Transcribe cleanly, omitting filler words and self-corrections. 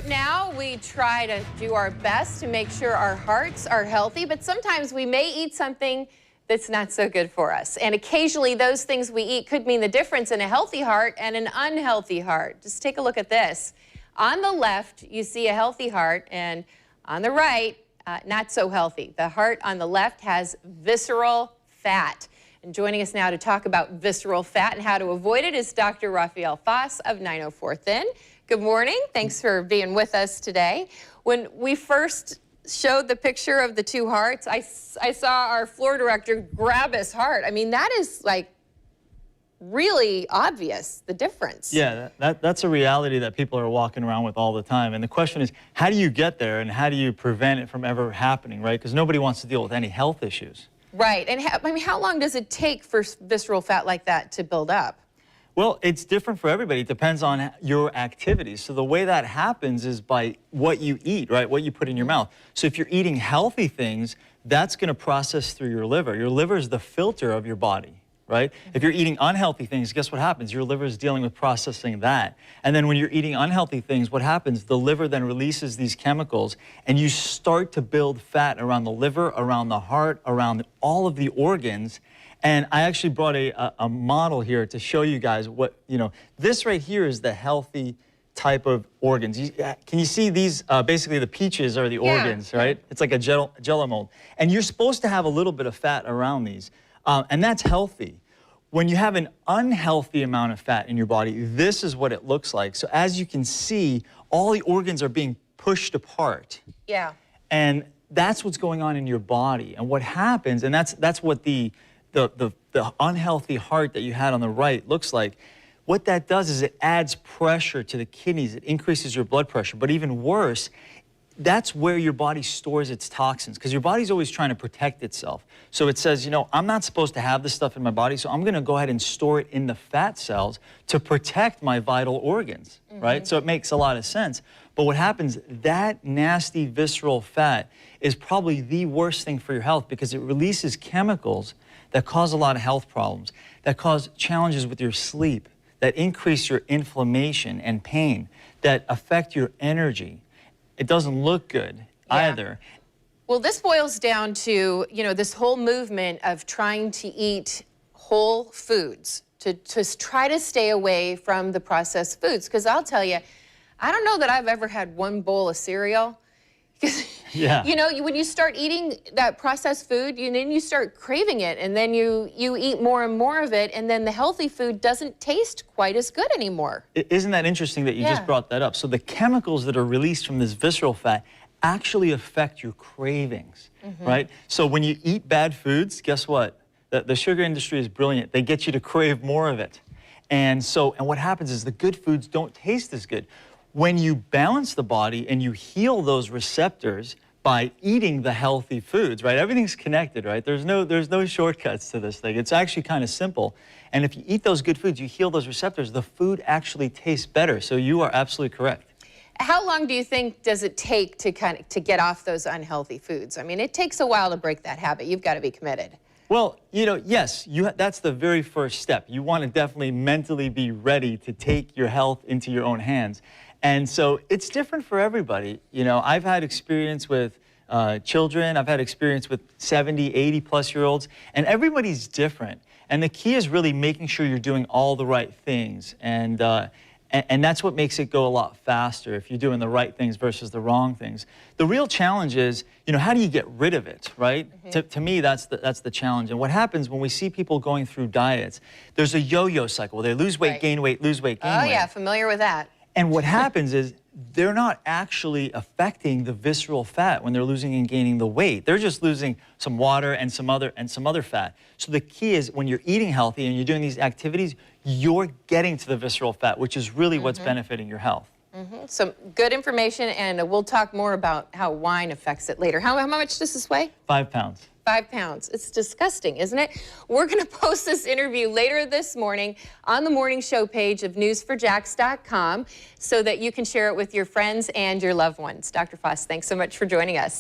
now, we try to do our best to make sure our hearts are healthy, but sometimes we may eat something that's not so good for us. And occasionally those things we eat could mean the difference in a healthy heart and an unhealthy heart. Just take a look at this. On the left, you see a healthy heart, and on the right, not so healthy. The heart on the left has visceral fat. And joining us now to talk about visceral fat and how to avoid it is Dr. Raphael Foss of 904 Thin. Good morning. Thanks for being with us today. When we first showed the picture of the two hearts, I saw our floor director grab his heart. I mean, that is like really obvious, the difference. Yeah, that's a reality that people are walking around with all the time. And the question is, how do you get there and how do you prevent it from ever happening, right? Because nobody wants to deal with any health issues. Right. And I mean, how long does it take for visceral fat like that to build up? Well, it's different for everybody. It depends on your activities. So the way that happens is by what you eat, right? What you put in your mouth. So if you're eating healthy things, that's going to process through your liver. Your liver is the filter of your body, right? If you're eating unhealthy things, guess what happens? Your liver is dealing with processing that. And then when you're eating unhealthy things, what happens? The liver then releases these chemicals, and you start to build fat around the liver, around the heart, around all of the organs. And I actually brought a model here to show you guys what, this right here is the healthy type of organs. Can you see these? Basically, the peaches are the organs, right? It's like a jello mold. And you're supposed to have a little bit of fat around these, and that's healthy. When you have an unhealthy amount of fat in your body, this is what it looks like. So as you can see, all the organs are being pushed apart. Yeah. And that's what's going on in your body. And what happens, and that's what the unhealthy heart that you had on the right looks like. What that does is it adds pressure to the kidneys. It increases your blood pressure. But even worse, that's where your body stores its toxins, because your body's always trying to protect itself. So it says, I'm not supposed to have this stuff in my body, so I'm going to go ahead and store it in the fat cells to protect my vital organs, right? So it makes a lot of sense. But what happens, that nasty visceral fat is probably the worst thing for your health, because it releases chemicals that cause a lot of health problems, that cause challenges with your sleep, that increase your inflammation and pain, that affect your energy. It doesn't look good either. Well, this boils down to, this whole movement of trying to eat whole foods, to try to stay away from the processed foods. Because I'll tell you, I don't know that I've ever had one bowl of cereal. Because, when you start eating that processed food, then you start craving it, and then you eat more and more of it, and then the healthy food doesn't taste quite as good anymore. Isn't that interesting that you just brought that up? So the chemicals that are released from this visceral fat actually affect your cravings, right? So when you eat bad foods, guess what? The sugar industry is brilliant. They get you to crave more of it. And what happens is the good foods don't taste as good. When you balance the body and you heal those receptors by eating the healthy foods, right? Everything's connected, right? There's no shortcuts to this thing. It's actually kind of simple. And if you eat those good foods, you heal those receptors, the food actually tastes better. So you are absolutely correct. How long do you think does it take to get off those unhealthy foods? I mean, it takes a while to break that habit. You've got to be committed. Well, yes, that's the very first step. You want to definitely mentally be ready to take your health into your own hands. And so it's different for everybody. I've had experience with children. I've had experience with 70, 80-plus-year-olds, and everybody's different. And the key is really making sure you're doing all the right things. And that's what makes it go a lot faster if you're doing the right things versus the wrong things. The real challenge is, how do you get rid of it, right? To me, that's the challenge. And what happens when we see people going through diets, there's a yo-yo cycle. They lose weight, gain weight, lose weight, gain weight. Oh, yeah, familiar with that. And what happens is they're not actually affecting the visceral fat when they're losing and gaining the weight. They're just losing some water and some other fat. So the key is when you're eating healthy and you're doing these activities, you're getting to the visceral fat, which is really what's benefiting your health. Some good information, and we'll talk more about how wine affects it later. How much does this weigh? 5 pounds. 5 pounds. It's disgusting, isn't it? We're going to post this interview later this morning on the morning show page of newsforjax.com so that you can share it with your friends and your loved ones. Dr. Foss, thanks so much for joining us.